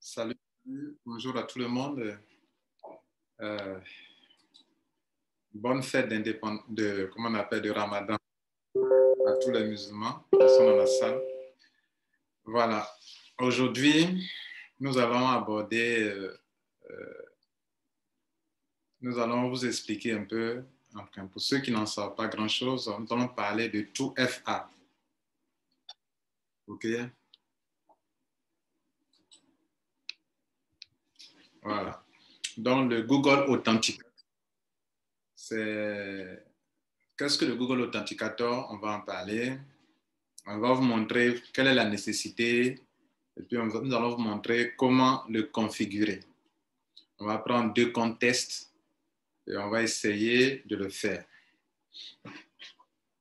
Salut, bonjour à tout le monde. Bonne fête comment on appelle, de Ramadan à tous les musulmans qui sont dans la salle. Voilà, aujourd'hui, nous allons nous allons vous expliquer un peu, enfin, pour ceux qui n'en savent pas grand-chose, nous allons parler de 2FA. OK? Voilà. Donc, le Google Authenticator, qu'est-ce que le Google Authenticator? On va en parler. On va vous montrer quelle est la nécessité et puis nous allons vous montrer comment le configurer. On va prendre 2 comptes tests et on va essayer de le faire.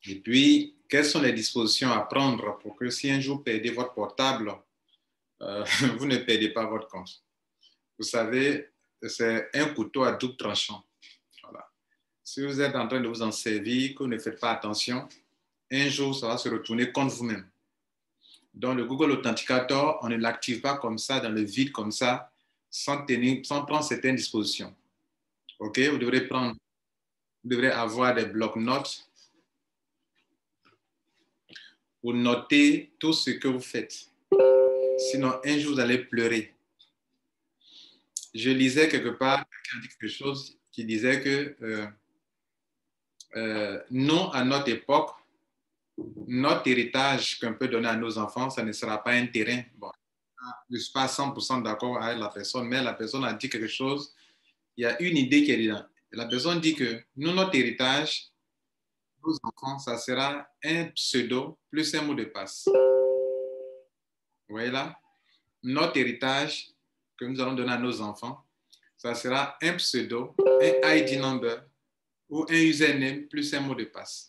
Et puis, quelles sont les dispositions à prendre pour que si un jour vous perdez votre portable, vous ne perdez pas votre compte. Vous savez, c'est un couteau à double tranchant. Voilà. Si vous êtes en train de vous en servir, que vous ne faites pas attention, un jour, ça va se retourner contre vous-même. Donc, le Google Authenticator, on ne l'active pas comme ça, dans le vide comme ça, sans prendre certaines dispositions. OK? Vous devrez avoir des blocs-notes pour noter tout ce que vous faites. Sinon, un jour, vous allez pleurer. Je lisais quelque part, quelqu'un dit quelque chose qui disait que nous, à notre époque, notre héritage qu'on peut donner à nos enfants, ça ne sera pas un terrain. Bon, je ne suis pas 100% d'accord avec la personne, mais la personne a dit quelque chose. Il y a une idée qui est dedans. La personne dit que nous, notre héritage, nos enfants, ça sera un pseudo plus un mot de passe. Vous voyez là? Notre héritage que nous allons donner à nos enfants, ça sera un pseudo, un ID number ou un username plus un mot de passe.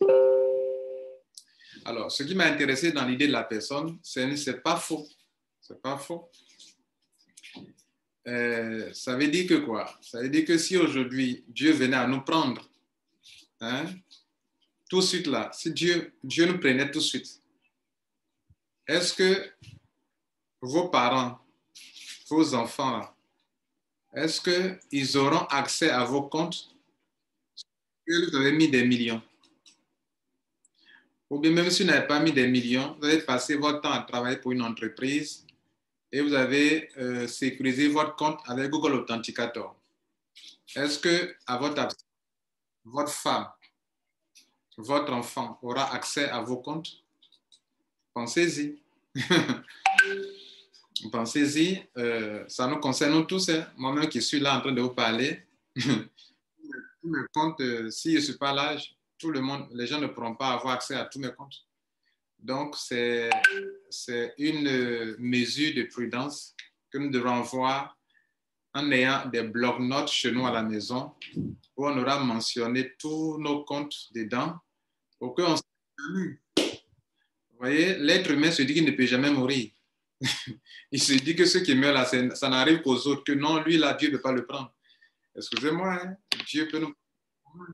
Alors, ce qui m'a intéressé dans l'idée de la personne, c'est pas faux. C'est pas faux. Ça veut dire que quoi? Ça veut dire que si aujourd'hui Dieu venait à nous prendre, hein, tout de suite là, si Dieu nous prenait tout de suite, est-ce que vos parents, vos enfants là, est-ce qu'ils auront accès à vos comptes que vous avez mis des millions? Ou bien même si vous n'avez pas mis des millions, vous avez passé votre temps à travailler pour une entreprise et vous avez sécurisé votre compte avec Google Authenticator. Est-ce que à votre femme, votre enfant aura accès à vos comptes? Pensez-y. Pensez-y, ça nous concerne nous tous. Hein. Moi-même qui suis là en train de vous parler, tous mes comptes, si je ne suis pas là, tout le monde, les gens ne pourront pas avoir accès à tous mes comptes. Donc, c'est une mesure de prudence que nous devrons avoir en ayant des blocs-notes chez nous à la maison où on aura mentionné tous nos comptes dedans pour qu'on se dise, vous voyez, l'être humain se dit qu'il ne peut jamais mourir. Il se dit que ceux qui meurent là, ça n'arrive qu'aux autres, que non, lui là, Dieu ne peut pas le prendre. Excusez-moi, hein, Dieu peut nous prendre.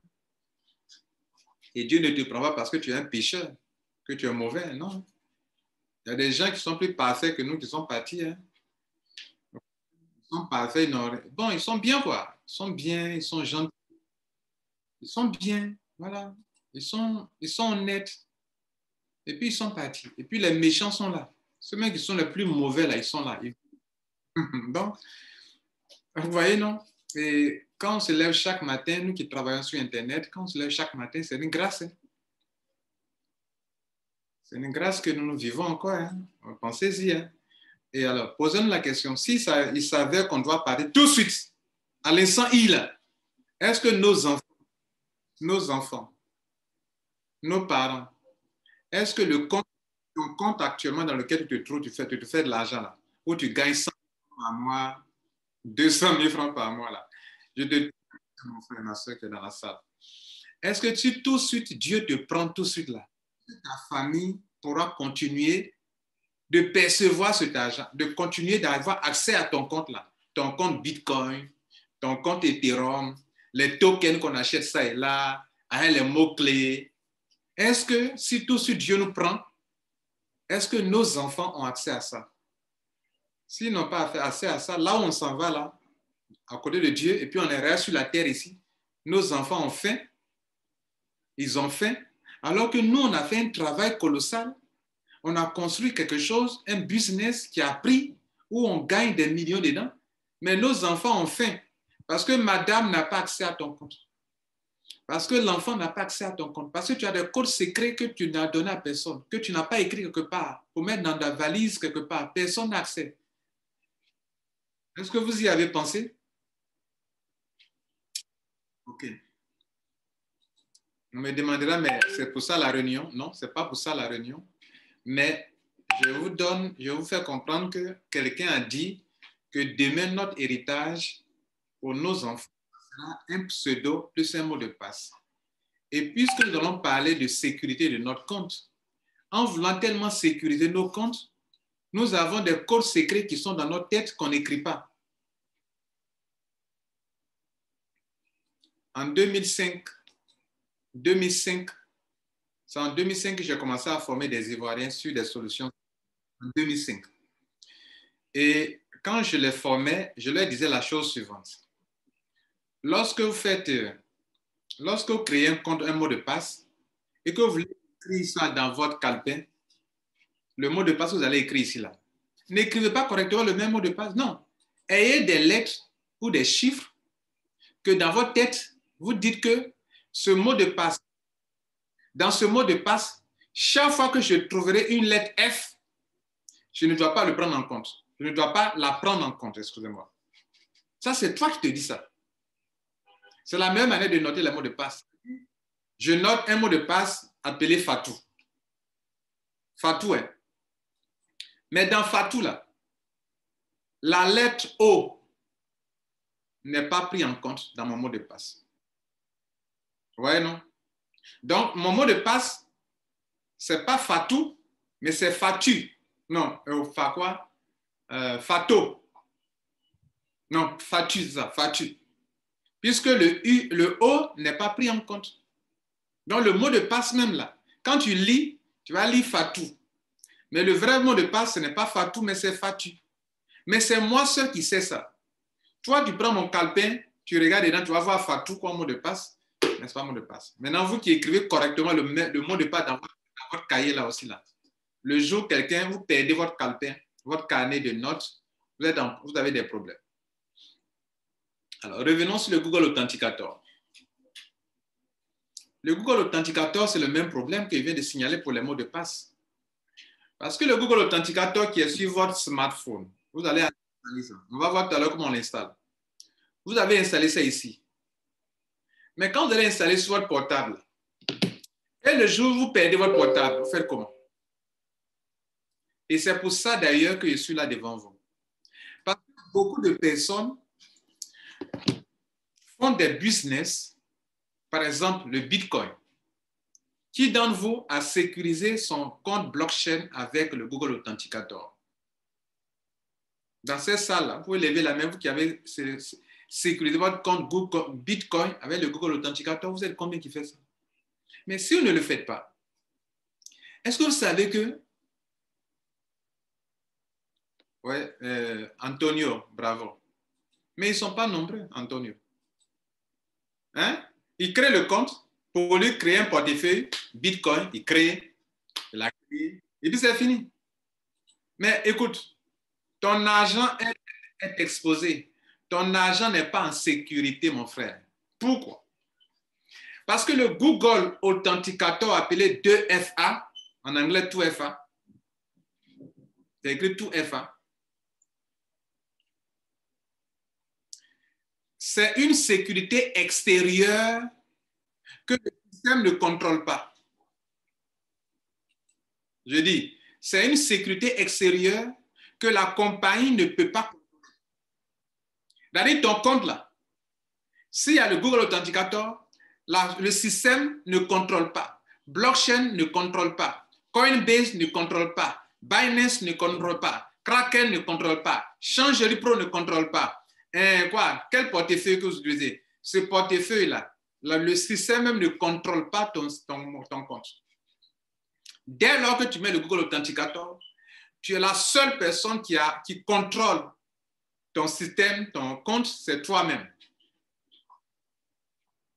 Et Dieu ne te prend pas parce que tu es un pécheur, que tu es mauvais, non. Il y a des gens qui sont plus parfaits que nous qui sont partis. Hein. Ils sont parfaits, non. Bon, ils sont bien, quoi. Ils sont bien, ils sont gentils. Ils sont bien, voilà. Ils sont honnêtes. Et puis, ils sont partis. Et puis, les méchants sont là. Ceux mêmes qui sont les plus mauvais, là, ils sont là. Donc, vous voyez, non? Et quand on se lève chaque matin, nous qui travaillons sur Internet, quand on se lève chaque matin, c'est une grâce. Hein? C'est une grâce que nous vivons encore. Hein? Pensez-y. Hein? Et alors, posons-nous la question. Si il s'avère qu'on doit parler tout de suite, à l'instant est-ce que nos enfants, nos parents, est-ce que ton compte actuellement dans lequel tu te trouves, tu te fais de l'argent là, où tu gagnes 100 000 par mois, 200 000 francs par mois là, je te dis, mon frère et ma soeur qui est dans la salle, est-ce que tout de suite, Dieu te prend tout de suite là, ta famille pourra continuer de percevoir cet argent, de continuer d'avoir accès à ton compte là, ton compte Bitcoin, ton compte Ethereum, les tokens qu'on achète ça et là, avec les mots-clés. Est-ce que si tout de suite Dieu nous prend, est-ce que nos enfants ont accès à ça? S'ils n'ont pas accès à ça, là où on s'en va, là, à côté de Dieu, et puis on est resté sur la terre ici, nos enfants ont faim, ils ont faim, alors que nous, on a fait un travail colossal, on a construit quelque chose, un business qui a pris, où on gagne des millions dedans, mais nos enfants ont faim, parce que madame n'a pas accès à ton compte. Parce que l'enfant n'a pas accès à ton compte. Parce que tu as des codes secrets que tu n'as donné à personne, que tu n'as pas écrit quelque part, pour mettre dans ta valise quelque part. Personne n'a accès. Est-ce que vous y avez pensé? OK. On me demandera, mais c'est pour ça la réunion? Non, ce n'est pas pour ça la réunion. Mais je vous fais comprendre que quelqu'un a dit que demain, notre héritage pour nos enfants sera un pseudo plus un mot de passe. Et puisque nous allons parler de sécurité de notre compte, en voulant tellement sécuriser nos comptes, nous avons des codes secrets qui sont dans notre tête qu'on n'écrit pas. En 2005, c'est en 2005 que j'ai commencé à former des Ivoiriens sur des solutions. En 2005. Et quand je les formais, je leur disais la chose suivante. Lorsque vous créez un compte, un mot de passe, et que vous voulez écrire ça dans votre calepin, le mot de passe, vous allez écrire ici, là. N'écrivez pas correctement le même mot de passe. Non. Ayez des lettres ou des chiffres que dans votre tête, vous dites que ce mot de passe, dans ce mot de passe, chaque fois que je trouverai une lettre F, je ne dois pas le prendre en compte. Je ne dois pas la prendre en compte, excusez-moi. Ça, c'est toi qui te dis ça. C'est la meilleure manière de noter les mots de passe. Je note un mot de passe appelé Fatou. Fatou, hein. Mais dans Fatou, là, la lettre O n'est pas prise en compte dans mon mot de passe. Ouais, non? Donc, mon mot de passe, ce n'est pas Fatou, mais c'est Fatu. Non, fa quoi? Fato. Non, Fatu, c'est ça, Fatu. Puisque le O n'est pas pris en compte. Donc, le mot de passe même là, quand tu lis, tu vas lire Fatou. Mais le vrai mot de passe, ce n'est pas Fatou, mais c'est Fatu. Mais c'est moi seul qui sais ça. Toi, tu prends mon calepin, tu regardes dedans, tu vas voir Fatou comme mot de passe, n'est-ce pas mot de passe. Maintenant, vous qui écrivez correctement le mot de passe dans votre cahier là aussi, là. Le jour où quelqu'un, vous perdez votre calepin, votre carnet de notes, vous avez des problèmes. Alors, revenons sur le Google Authenticator. Le Google Authenticator, c'est le même problème qu'il vient de signaler pour les mots de passe. Parce que le Google Authenticator qui est sur votre smartphone, vous allez installer ça. On va voir tout à l'heure comment on l'installe. Vous avez installé ça ici. Mais quand vous allez installer sur votre portable, et le jour où vous perdez votre portable, vous faites comment? Et c'est pour ça d'ailleurs que je suis là devant vous. Parce que beaucoup de personnes font des business, par exemple le Bitcoin. Qui d'entre vous a sécurisé son compte blockchain avec le Google Authenticator? Dans cette salle-là, vous pouvez lever la main, vous qui avez sécurisé votre compte Google, Bitcoin avec le Google Authenticator, vous êtes combien qui fait ça? Mais si vous ne le faites pas, est-ce que vous savez que... Ouais, Antonio, bravo. Mais ils ne sont pas nombreux, Antonio. Hein? Il crée le compte, pour lui créer un portefeuille, Bitcoin, il crée, il a créé, et puis c'est fini. Mais écoute, ton argent est exposé. Ton argent n'est pas en sécurité, mon frère. Pourquoi? Parce que le Google Authenticator appelé 2FA, en anglais 2FA, c'est écrit 2FA, c'est une sécurité extérieure que le système ne contrôle pas. Je dis, c'est une sécurité extérieure que la compagnie ne peut pas contrôler. C'est-à-dire ton compte là, s'il y a le Google Authenticator, le système ne contrôle pas. Blockchain ne contrôle pas. Coinbase ne contrôle pas. Binance ne contrôle pas. Kraken ne contrôle pas. Changery Pro ne contrôle pas. Quel portefeuille que vous utilisez? Ce portefeuille-là, le système même ne contrôle pas ton compte. Dès lors que tu mets le Google Authenticator, Tu es la seule personne qui contrôle ton système, ton compte, c'est toi-même.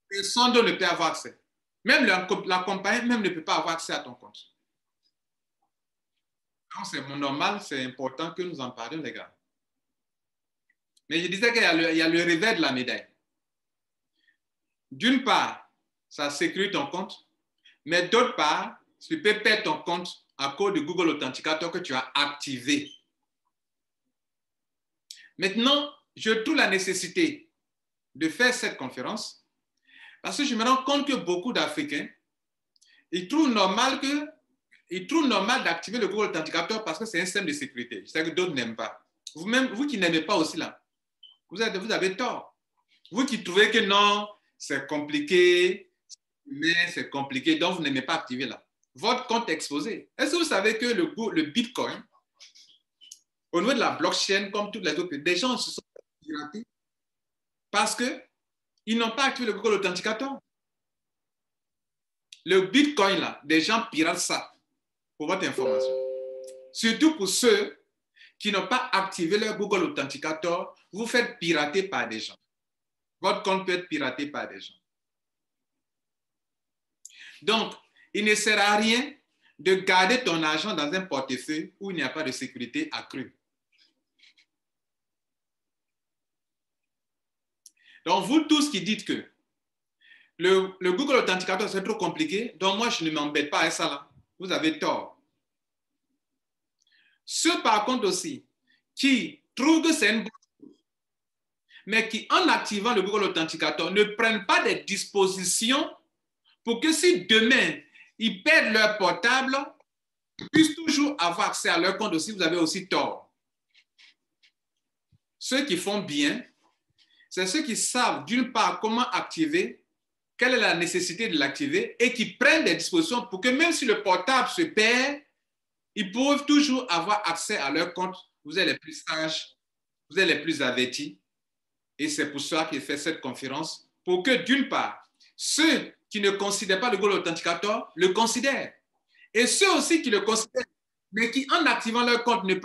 Personne d'autre ne peut avoir accès. Même la compagnie même ne peut pas avoir accès à ton compte. Donc, c'est normal, c'est important que nous en parlions, les gars. Mais je disais qu'il y a le revers de la médaille. D'une part, ça sécurise ton compte, mais d'autre part, tu peux perdre ton compte à cause de Google Authenticator que tu as activé. Maintenant, je trouve la nécessité de faire cette conférence parce que je me rends compte que beaucoup d'Africains, ils trouvent normal d'activer le Google Authenticator parce que c'est un système de sécurité. Je sais que d'autres n'aiment pas. Vous-même, vous qui n'aimez pas aussi là, vous avez tort. Vous qui trouvez que non, c'est compliqué, mais c'est compliqué, donc vous n'aimez pas activer là. Votre compte est exposé. Est-ce que vous savez que le Bitcoin, au niveau de la blockchain, comme toutes les autres, des gens se sont piratés parce qu'ils n'ont pas activé le Google Authenticator. Le Bitcoin, là, des gens piratent ça, pour votre information. Surtout pour ceux qui n'ont pas activé leur Google Authenticator, vous faites pirater par des gens. Votre compte peut être piraté par des gens. Donc, il ne sert à rien de garder ton argent dans un portefeuille où il n'y a pas de sécurité accrue. Donc, vous tous qui dites que le Google Authenticator, c'est trop compliqué, donc moi, je ne m'embête pas avec ça là. Vous avez tort. Ceux, par contre, aussi, qui trouvent que c'est une bonne chose, mais qui, en activant le Google Authenticator, ne prennent pas des dispositions pour que si demain, ils perdent leur portable, ils puissent toujours avoir accès à leur compte aussi, vous avez aussi tort. Ceux qui font bien, c'est ceux qui savent d'une part comment activer, quelle est la nécessité de l'activer et qui prennent des dispositions pour que même si le portable se perd, ils peuvent toujours avoir accès à leur compte. Vous êtes les plus sages, vous êtes les plus avertis. Et c'est pour ça qu'il fait cette conférence, pour que d'une part, ceux qui ne considèrent pas le Google Authenticator le considèrent. Et ceux aussi qui le considèrent, mais qui en activant leur compte ne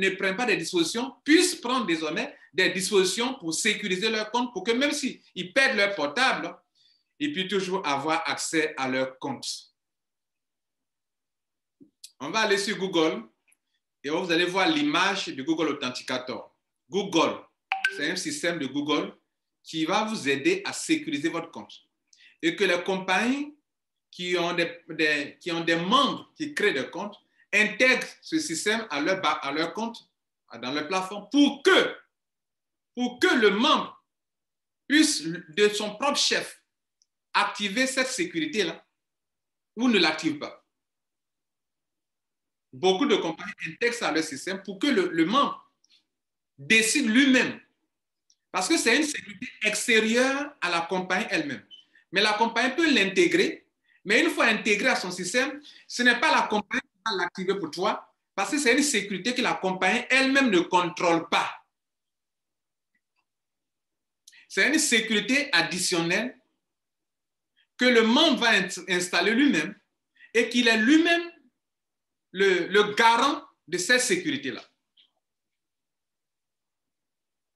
prennent pas des dispositions, puissent prendre désormais des dispositions pour sécuriser leur compte, pour que même s'ils perdent leur portable, ils puissent toujours avoir accès à leur compte. On va aller sur Google et vous allez voir l'image de Google Authenticator. Google, c'est un système de Google qui va vous aider à sécuriser votre compte. Et que les compagnies qui ont des membres qui créent des comptes intègrent ce système à leur compte, dans leur plateforme, pour que le membre puisse, de son propre chef, activer cette sécurité-là ou ne l'active pas. Beaucoup de compagnies intègrent ça à leur système pour que le membre décide lui-même. Parce que c'est une sécurité extérieure à la compagnie elle-même. Mais la compagnie peut l'intégrer, mais une fois intégrée à son système, ce n'est pas la compagnie qui va l'activer pour toi, parce que c'est une sécurité que la compagnie elle-même ne contrôle pas. C'est une sécurité additionnelle que le membre va installer lui-même et qu'il est lui-même le garant de cette sécurité-là.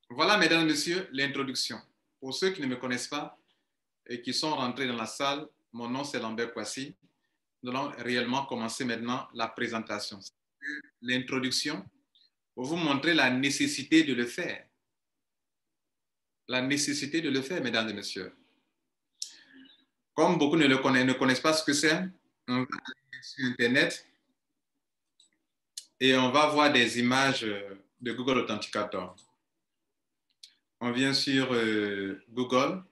Voilà, mesdames et messieurs, l'introduction. Pour ceux qui ne me connaissent pas et qui sont rentrés dans la salle, mon nom c'est Lambert Kwasi. Nous allons réellement commencer maintenant la présentation. L'introduction pour vous montrer la nécessité de le faire. La nécessité de le faire, mesdames et messieurs. Comme beaucoup ne connaissent pas ce que c'est, on va aller sur Internet et on va voir des images de Google Authenticator. On vient sur Google.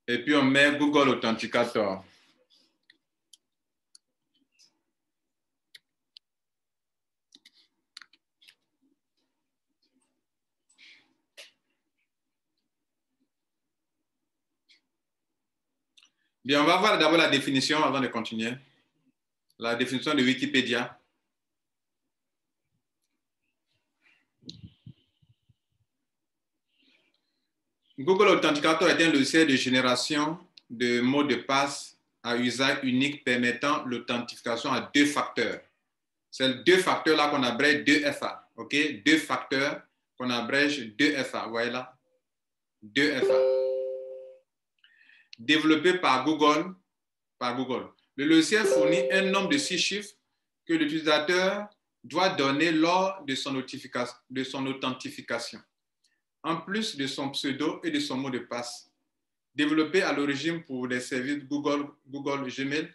Et puis on met Google Authenticator. Bien, on va voir d'abord la définition avant de continuer. La définition de Wikipédia. Google Authenticator est un logiciel de génération de mots de passe à usage unique permettant l'authentification à 2 facteurs. C'est 2 facteurs-là qu'on abrège 2FA. OK? 2 facteurs qu'on abrège 2FA. Vous voyez là? 2FA. Développé par Google. Le logiciel fournit un nombre de 6 chiffres que l'utilisateur doit donner lors de son authentification, en plus de son pseudo et de son mot de passe. Développé à l'origine pour les services Google Gmail,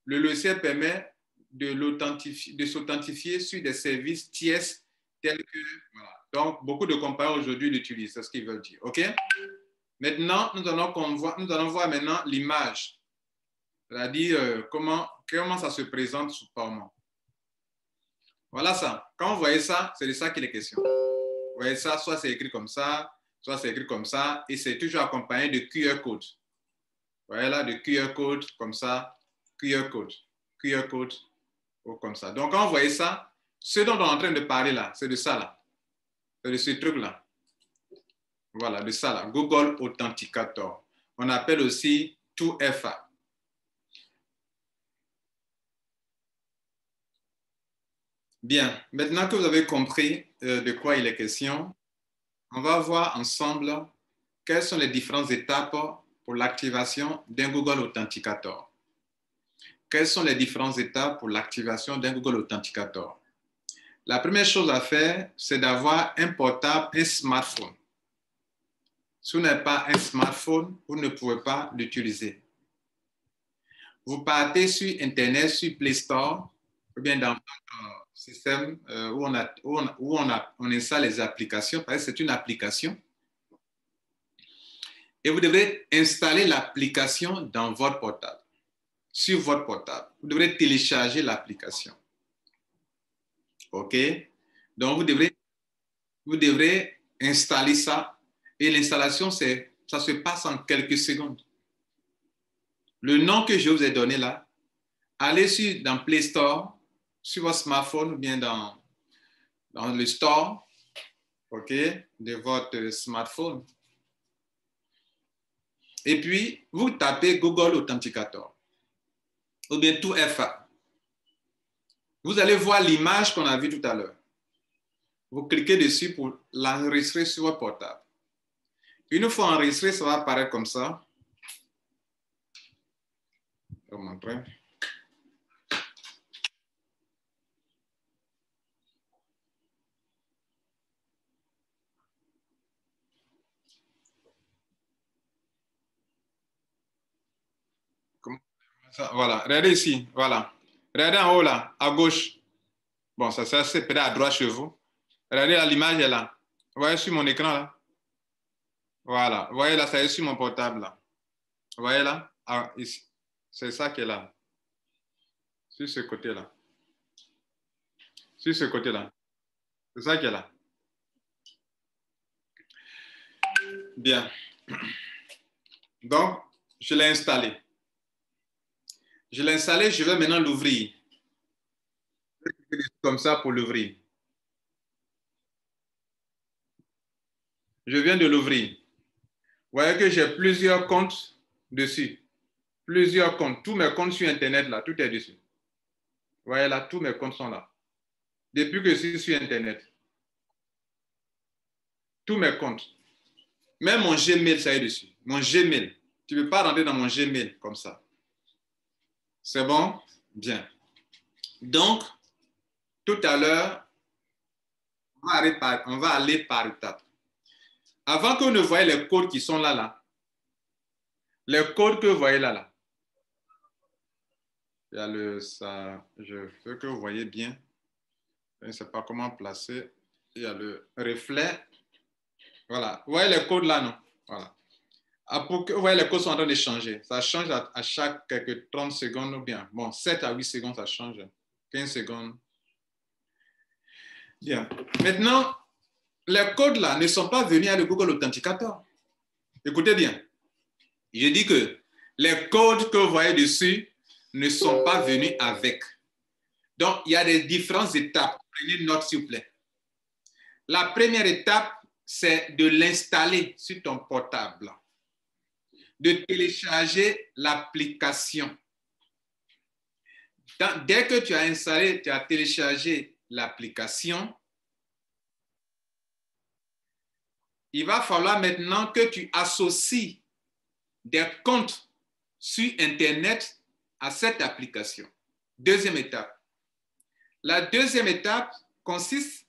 le logiciel permet de s'authentifier sur des services tierces tels que... Voilà. Donc, beaucoup de compagnies aujourd'hui l'utilisent, c'est ce qu'ils veulent dire. OK? Maintenant, nous allons voir maintenant l'image, c'est-à-dire comment ça se présente sous format. Voilà ça. Quand vous voyez ça, c'est de ça qu'il est question. Vous voyez ça, soit c'est écrit comme ça, soit c'est écrit comme ça, et c'est toujours accompagné de QR code. Vous voyez là, de QR code comme ça, QR code, comme ça. Donc, quand vous voyez ça, ce dont on est en train de parler là, c'est de ça là. C'est de ce truc-là. Voilà, de ça là. Google Authenticator. On appelle aussi 2FA. Bien, maintenant que vous avez compris de quoi il est question, on va voir ensemble quelles sont les différentes étapes pour l'activation d'un Google Authenticator. Quelles sont les différentes étapes pour l'activation d'un Google Authenticator? La première chose à faire, c'est d'avoir un portable, un smartphone. Si vous n'avez pas un smartphone, vous ne pouvez pas l'utiliser. Vous partez sur Internet, sur Play Store, ou bien dans votre système où on installe les applications, parce que c'est une application. Et vous devrez installer l'application dans votre portable, sur votre portable. Vous devrez télécharger l'application. OK? Donc, vous devrez installer ça. Et l'installation, ça se passe en quelques secondes. Le nom que je vous ai donné là, allez dans Play Store, sur votre smartphone ou bien dans le store, OK, de votre smartphone. Et puis, vous tapez Google Authenticator ou bien 2FA. Vous allez voir l'image qu'on a vue tout à l'heure. Vous cliquez dessus pour l'enregistrer sur votre portable. Une fois enregistré, ça va apparaître comme ça. Je vais vous montrer. Voilà, regardez ici, voilà. Regardez en haut là, à gauche. Bon, ça c'est peut-être à droite chez vous. Regardez là, l'image est là. Vous voyez sur mon écran là? Voilà, vous voyez là, ça est sur mon portable là. Vous voyez là? Ah, ici. C'est ça qui est là. Sur ce côté-là. Sur ce côté-là. C'est ça qui est là. Bien. Donc, je l'ai installé. Je l'ai installé, je vais maintenant l'ouvrir. Comme ça pour l'ouvrir. Je viens de l'ouvrir. Vous voyez que j'ai plusieurs comptes dessus. Plusieurs comptes. Tous mes comptes sur Internet, là, tout est dessus. Vous voyez là, tous mes comptes sont là. Depuis que je suis sur Internet. Tous mes comptes. Même mon Gmail, ça est dessus. Mon Gmail. Tu ne peux pas rentrer dans mon Gmail comme ça. C'est bon? Bien. Donc, tout à l'heure, on va aller par étapes. Avant que vous ne voyez les codes qui sont là, les codes que vous voyez là, il y a ça, je veux que vous voyez bien. Je ne sais pas comment placer. Il y a le reflet. Voilà. Vous voyez les codes là, non? Voilà. Vous voyez, les codes sont en train de changer. Ça change à chaque quelques 30 secondes ou bien. Bon, 7 à 8 secondes, ça change. 15 secondes. Bien. Maintenant, les codes là ne sont pas venus à le Google Authenticator. Écoutez bien. Je dis que les codes que vous voyez dessus ne sont pas venus avec. Donc, il y a des différentes étapes. Prenez note, s'il vous plaît. La première étape, c'est de l'installer sur ton portable, de télécharger l'application. Dès que tu as installé, tu as téléchargé l'application, il va falloir maintenant que tu associes des comptes sur Internet à cette application. Deuxième étape. La deuxième étape consiste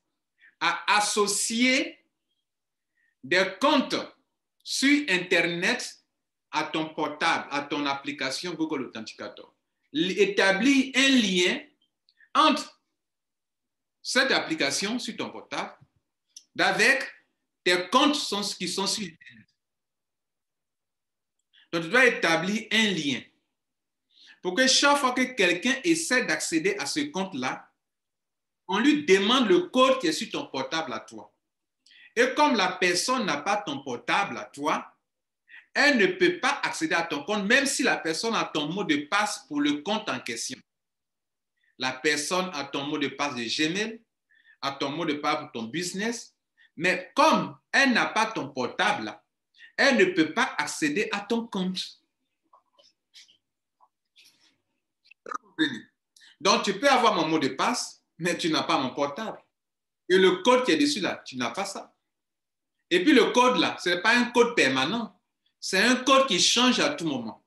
à associer des comptes sur Internet à ton portable, à ton application Google Authenticator. Établir un lien entre cette application sur ton portable avec tes comptes qui sont sur Internet. Donc, tu dois établir un lien pour que chaque fois que quelqu'un essaie d'accéder à ce compte-là, on lui demande le code qui est sur ton portable à toi. Et comme la personne n'a pas ton portable à toi, elle ne peut pas accéder à ton compte, même si la personne a ton mot de passe pour le compte en question. La personne a ton mot de passe de Gmail, a ton mot de passe pour ton business, mais comme elle n'a pas ton portable, elle ne peut pas accéder à ton compte. Donc, tu peux avoir mon mot de passe, mais tu n'as pas mon portable. Et le code qui est dessus là, tu n'as pas ça. Et puis le code là, ce n'est pas un code permanent. C'est un code qui change à tout moment.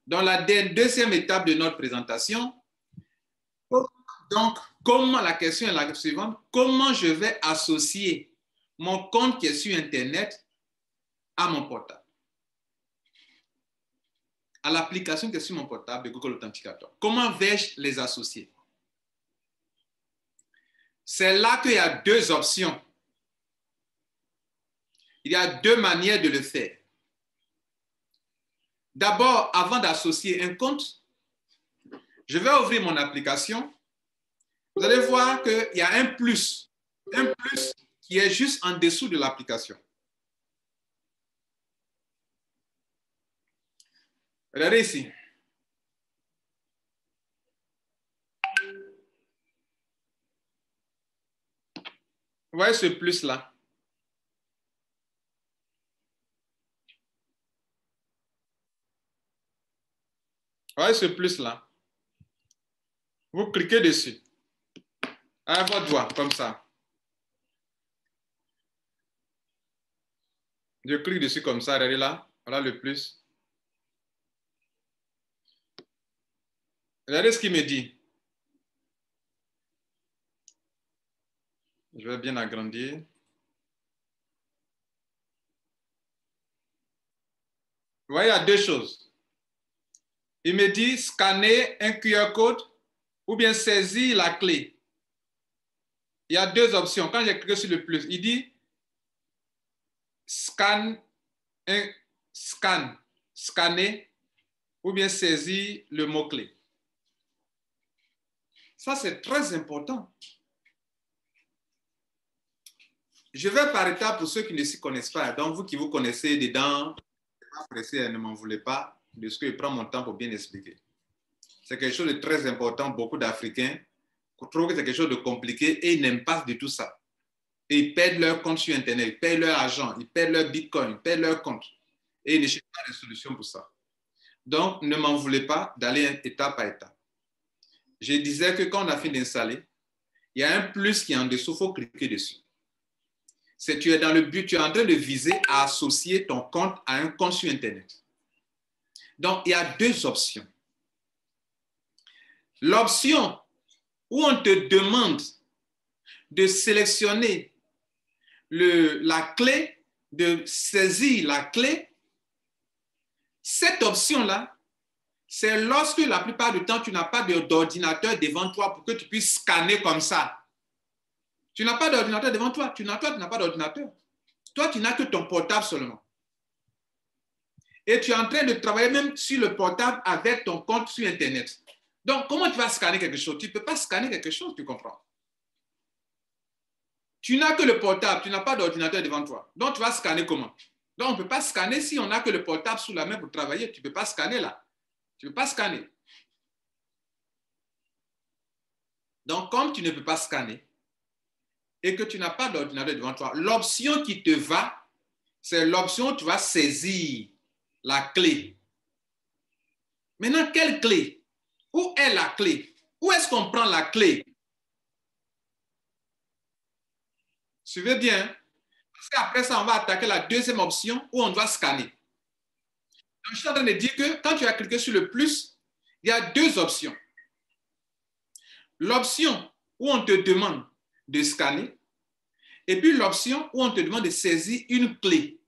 Dans la deuxième étape de notre présentation, donc, la question est la suivante. Comment je vais associer mon compte qui est sur Internet à mon portable? À l'application qui est sur mon portable de Google Authenticator. Comment vais-je les associer? C'est là qu'il y a deux options. Il y a deux manières de le faire. D'abord, avant d'associer un compte, je vais ouvrir mon application. Vous allez voir qu'il y a un plus qui est juste en dessous de l'application. Regardez ici. Vous voyez ce plus-là? Vous voyez ce plus-là? Vous cliquez dessus. À votre doigt, comme ça. Je clique dessus comme ça, regardez là. Voilà le plus. Regardez ce qu'il me dit. Je vais bien agrandir. Vous voyez, il y a deux choses. Il me dit scanner un QR code ou bien saisir la clé. Il y a deux options. Quand j'ai cliqué sur le plus, il dit scanner ou bien saisir le mot-clé. Ça, c'est très important. Je vais par étapes pour ceux qui ne s'y connaissent pas. Donc, vous qui vous connaissez dedans, ne m'en voulez pas de ce que je prends mon temps pour bien expliquer. C'est quelque chose de très important. Beaucoup d'Africains trouvent que c'est quelque chose de compliqué et ils n'aiment pas du tout ça. Et ils perdent leur compte sur Internet, ils perdent leur argent, ils perdent leur bitcoin, ils perdent leur compte. Et ils ne cherchent pas de solution pour ça. Donc, ne m'en voulez pas d'aller étape par étape. Je disais que quand on a fini d'installer, il y a un plus qui est en dessous, il faut cliquer dessus. Tu es dans le but, tu es en train de viser à associer ton compte à un compte sur Internet. Donc, il y a deux options. L'option où on te demande de sélectionner la clé, de saisir la clé, cette option-là, c'est lorsque la plupart du temps, tu n'as pas d'ordinateur devant toi pour que tu puisses scanner comme ça. Tu n'as pas d'ordinateur devant toi. Tu n'as pas d'ordinateur. Toi, tu n'as que ton portable seulement. Et tu es en train de travailler même sur le portable avec ton compte sur Internet. Donc, comment tu vas scanner quelque chose? Tu ne peux pas scanner quelque chose, tu comprends? Tu n'as que le portable, tu n'as pas d'ordinateur devant toi. Donc, tu vas scanner comment? Donc, on ne peut pas scanner si on n'a que le portable sous la main pour travailler. Tu ne peux pas scanner là. Tu ne peux pas scanner. Donc, comme tu ne peux pas scanner, et que tu n'as pas d'ordinateur devant toi, l'option qui te va, c'est l'option où tu vas saisir la clé. Maintenant, quelle clé? Où est la clé? Où est-ce qu'on prend la clé? Suivez bien. Parce qu'après ça, on va attaquer la deuxième option où on doit scanner. Donc, je suis en train de dire que quand tu as cliqué sur le plus, il y a deux options. L'option où on te demande de scanner et puis l'option où on te demande de saisir une clé.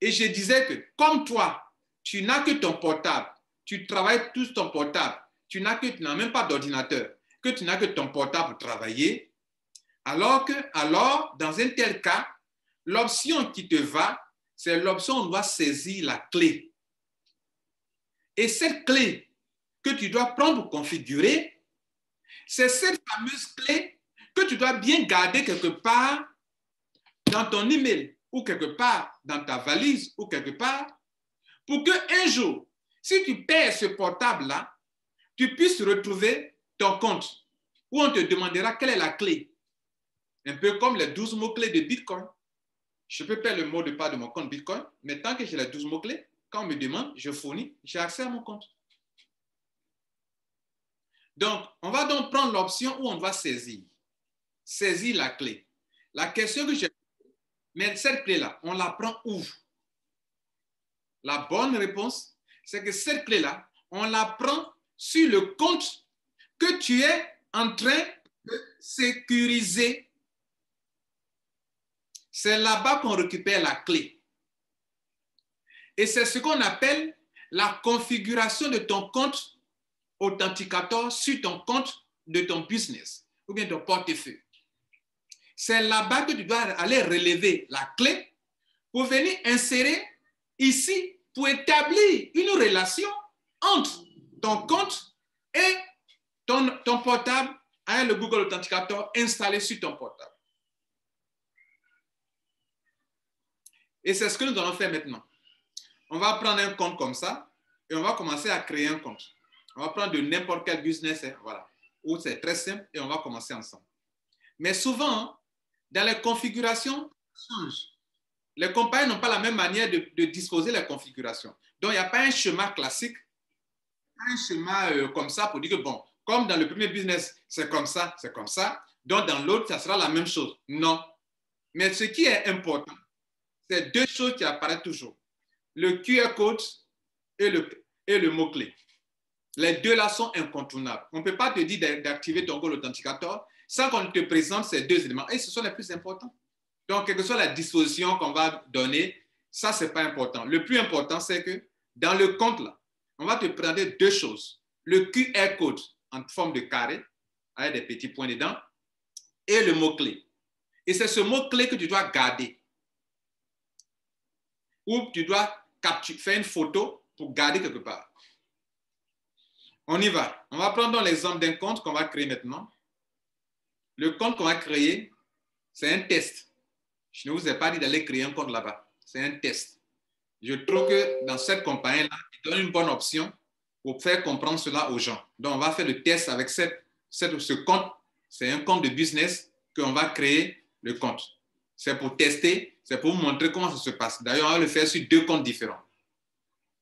Et je disais que comme toi, tu n'as que ton portable, tu travailles tout sur ton portable, tu n'as même pas d'ordinateur, que tu n'as que ton portable pour travailler, alors, dans un tel cas, l'option qui te va, c'est l'option où on doit saisir la clé. Et cette clé que tu dois prendre pour configurer, c'est cette fameuse clé que tu dois bien garder quelque part dans ton email ou quelque part dans ta valise ou quelque part pour qu'un jour, si tu perds ce portable-là, tu puisses retrouver ton compte où on te demandera quelle est la clé. Un peu comme les 12 mots-clés de Bitcoin. Je peux perdre le mot de passe de mon compte Bitcoin, mais tant que j'ai les 12 mots-clés, quand on me demande, je fournis, j'ai accès à mon compte. Donc, on va donc prendre l'option où on va saisir la clé. La question que j'ai, mais cette clé-là, on la prend où? La bonne réponse, c'est que cette clé-là, on la prend sur le compte que tu es en train de sécuriser. C'est là-bas qu'on récupère la clé. Et c'est ce qu'on appelle la configuration de ton compte authenticateur sur ton compte de ton business ou bien ton portefeuille. C'est là-bas que tu dois aller relever la clé pour venir insérer ici pour établir une relation entre ton compte et ton portable avec le Google Authenticator installé sur ton portable. Et c'est ce que nous allons faire maintenant. On va prendre un compte comme ça et on va commencer à créer un compte. On va prendre de n'importe quel business, voilà, où c'est très simple et on va commencer ensemble. Mais souvent, dans les configurations, ça change. Les compagnies n'ont pas la même manière de disposer les configurations. Donc, il n'y a pas un schéma classique, un schéma comme ça pour dire que, bon, comme dans le premier business, c'est comme ça, donc dans l'autre, ça sera la même chose. Non. Mais ce qui est important, c'est deux choses qui apparaissent toujours. Le QR code et le mot-clé. Les deux là sont incontournables. On ne peut pas te dire d'activer ton Google Authenticator sans qu'on te présente ces deux éléments. Et ce sont les plus importants. Donc, quelle que soit la disposition qu'on va donner, ça, ce n'est pas important. Le plus important, c'est que dans le compte, là, on va te présenter deux choses. Le QR code en forme de carré, avec des petits points dedans, et le mot-clé. Et c'est ce mot-clé que tu dois garder. Ou tu dois faire une photo pour garder quelque part. On y va. On va prendre l'exemple d'un compte qu'on va créer maintenant. Le compte qu'on va créer, c'est un test. Je ne vous ai pas dit d'aller créer un compte là-bas. C'est un test. Je trouve que dans cette compagnie-là, il donne une bonne option pour faire comprendre cela aux gens. Donc, on va faire le test avec ce compte. C'est un compte de business qu'on va créer le compte. C'est pour tester, c'est pour vous montrer comment ça se passe. D'ailleurs, on va le faire sur deux comptes différents.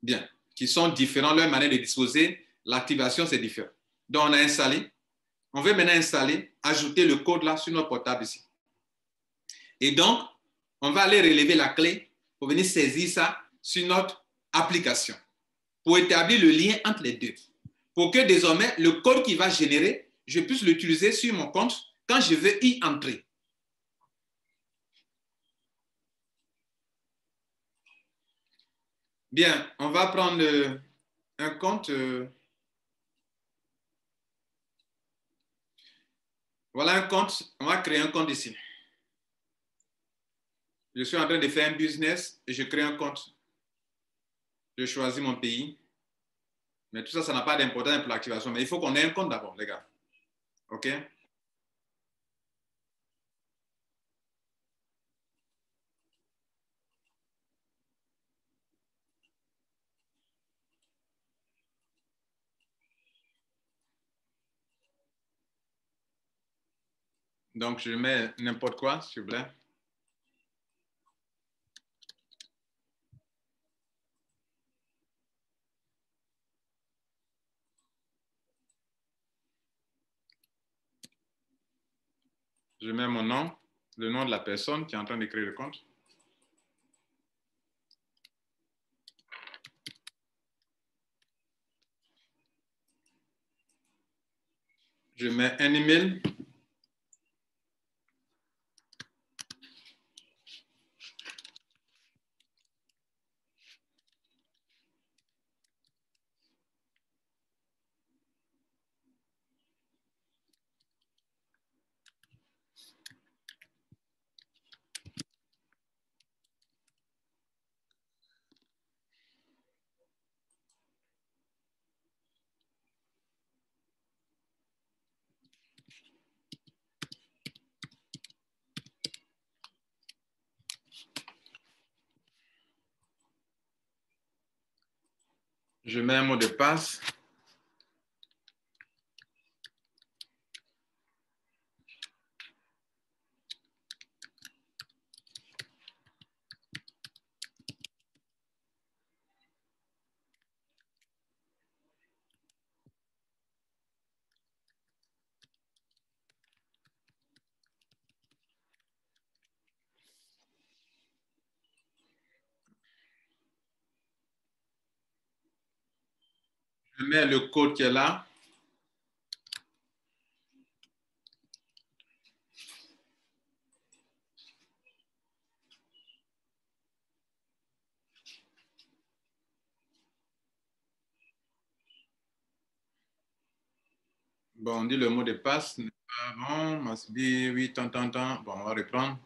Bien, qui sont différents, leur manière de disposer. L'activation, c'est différent. Donc, on a installé. On veut maintenant installer, ajouter le code là sur notre portable ici. Et donc, on va aller relever la clé pour venir saisir ça sur notre application pour établir le lien entre les deux. Pour que désormais, le code qui va générer, je puisse l'utiliser sur mon compte quand je veux y entrer. Bien, on va prendre un compte. Voilà un compte. On va créer un compte ici. Je suis en train de faire un business et je crée un compte. Je choisis mon pays. Mais tout ça, ça n'a pas d'importance pour l'activation. Mais il faut qu'on ait un compte d'abord, les gars. OK? Donc, je mets n'importe quoi, s'il vous plaît. Je mets mon nom, le nom de la personne qui est en train de créer le compte. Je mets un email. Je mets un mot de passe. Je mets le code qui est là. Bon, on dit le mot de passe. Bon, must be, oui, tant. Bon, on va reprendre.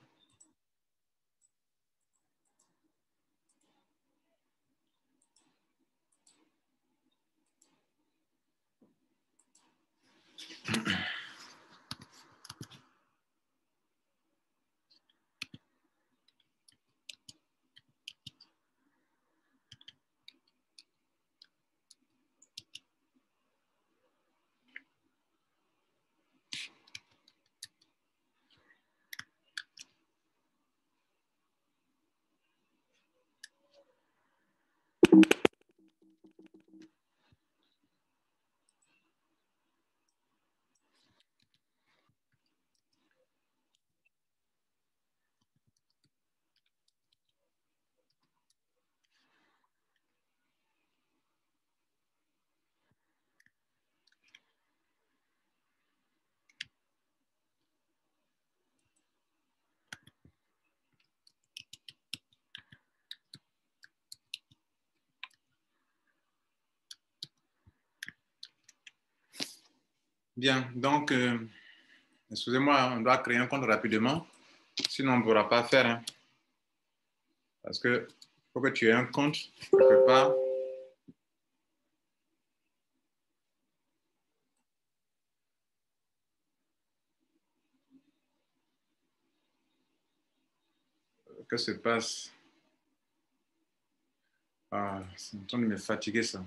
Bien, donc, excusez-moi, on doit créer un compte rapidement. Sinon, on ne pourra pas faire. Hein, parce que faut que tu aies un compte quelque part. Que se passe? Ah, c'est en train de me fatiguer ça.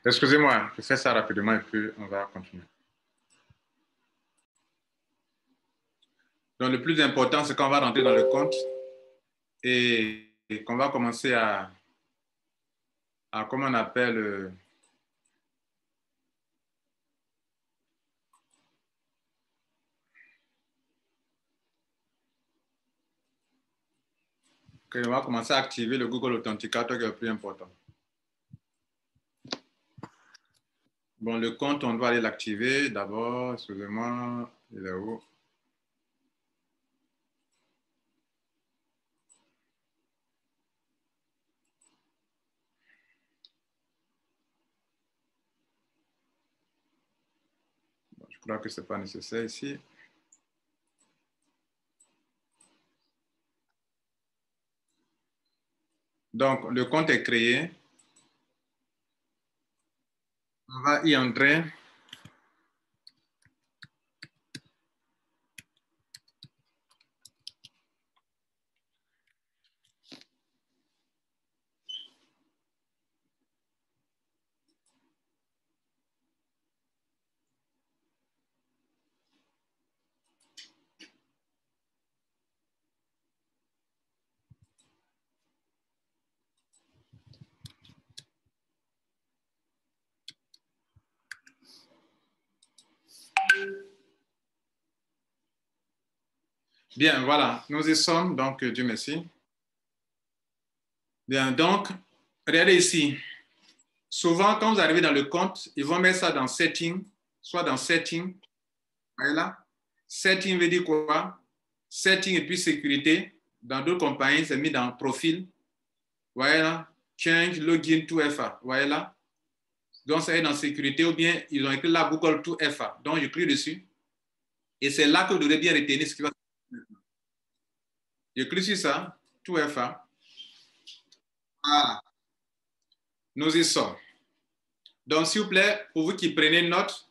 Excusez-moi, je fais ça rapidement et puis on va continuer. Donc, le plus important, c'est qu'on va rentrer dans le compte et qu'on va commencer à comment on appelle, on va commencer à activer le Google Authenticator qui est le plus important. Bon, le compte, on doit aller l'activer d'abord. Excusez-moi, il est où? Bon, je crois que ce n'est pas nécessaire ici. Donc, le compte est créé. On va y entrer. Bien, voilà, nous y sommes, donc Dieu merci. Bien, donc, regardez ici. Souvent, quand vous arrivez dans le compte, ils vont mettre ça dans Setting, soit dans Setting. Voyez là? Setting veut dire quoi? Setting et puis sécurité. Dans d'autres compagnies, c'est mis dans Profil. Voyez là? Change, Login, tout FA. Voyez là? Donc, ça est dans sécurité ou bien ils ont écrit là Google tout FA. Donc, je clique dessus. Et c'est là que vous devrez bien retenir ce qui va se passer. Je clique sur ça, tout FA. Voilà. Nous y sommes. Donc, s'il vous plaît, pour vous qui prenez note,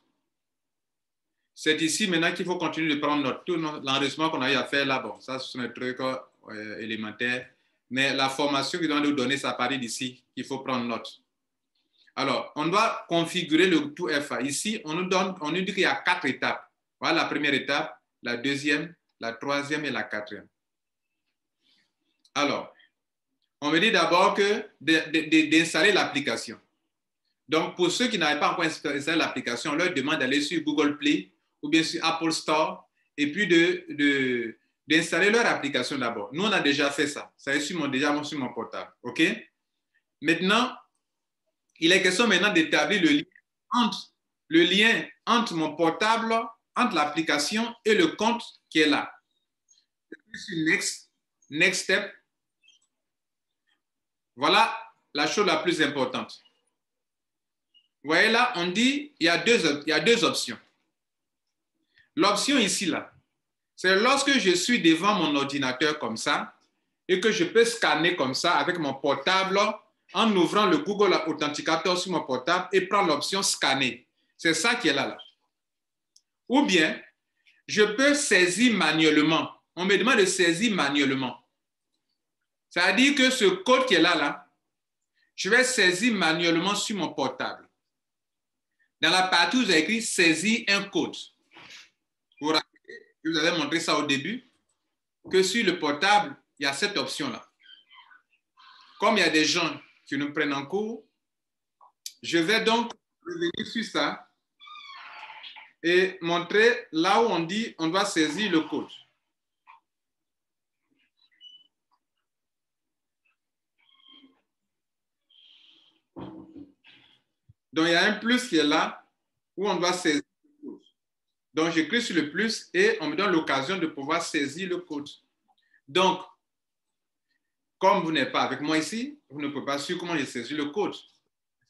c'est ici maintenant qu'il faut continuer de prendre note. Tout l'enregistrement qu'on a eu à faire là, bon, ça, ce sont des trucs élémentaires. Mais la formation qu'ils doivent nous donner, ça part d'ici qu'il faut prendre note. Alors, on doit configurer le tout FA. Ici, on nous dit qu'il y a 4 étapes. Voilà la première étape, la deuxième, la troisième et la quatrième. Alors, on me dit d'abord d'installer l'application. Donc, pour ceux qui n'avaient pas encore installé l'application, on leur demande d'aller sur Google Play ou bien sur Apple Store et puis d'installer leur application d'abord. Nous, on a déjà fait ça. Ça est déjà sur mon portable. OK? Maintenant, il est question maintenant d'établir le lien entre mon portable, entre l'application et le compte qui est là. Sur Next Step. Voilà la chose la plus importante. Vous voyez là, on dit il y a deux options. L'option ici, là, c'est lorsque je suis devant mon ordinateur comme ça et que je peux scanner comme ça avec mon portable en ouvrant le Google Authenticator sur mon portable et prendre l'option scanner. C'est ça qui est là. Ou bien, je peux saisir manuellement. On me demande de saisir manuellement. C'est-à-dire que ce code qui est là, je vais saisir manuellement sur mon portable. Dans la partie où vous avez écrit saisir un code. Vous vous rappelez, je vous avais montré ça au début, que sur le portable, il y a cette option-là. Comme il y a des gens qui nous prennent en cours, je vais donc revenir sur ça et montrer là où on dit on doit saisir le code. Donc, il y a un plus qui est là où on doit saisir le code. Donc, je clique sur le plus et on me donne l'occasion de pouvoir saisir le code. Donc, comme vous n'êtes pas avec moi ici, vous ne pouvez pas suivre comment j'ai saisi le code. Ce